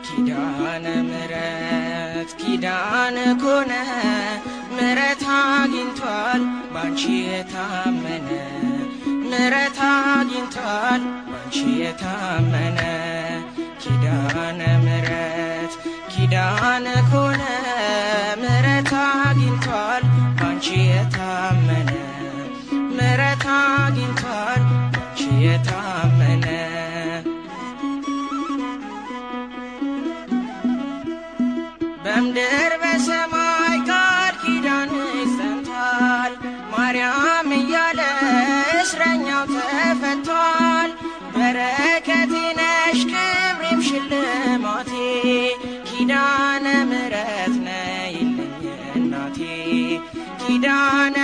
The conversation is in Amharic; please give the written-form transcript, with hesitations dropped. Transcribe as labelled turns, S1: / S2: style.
S1: ኪዳነ ምሕረት ኪዳነ ኮነ ምሕረት አግኝቷል ባንቺ የታመነ ምሕረት አግኝቷል ባንቺ የታመነ ኪዳነ ምሕረት ኪዳነ ኮነ ምሕረት አግኝቷል ባንቺ የታመነ ምሕረት አግኝቷል ባንቺ የታመነ በምድር በሰማይ ቃል ኪዳንሽ ጸንቷል ማርያም እያለ እስረኛው ተፈቷል በረከቴ ነሽ ክብሬም ሽልማቴ ኪዳነ ምሕረት ነይልኝ እናቴ ኪዳነ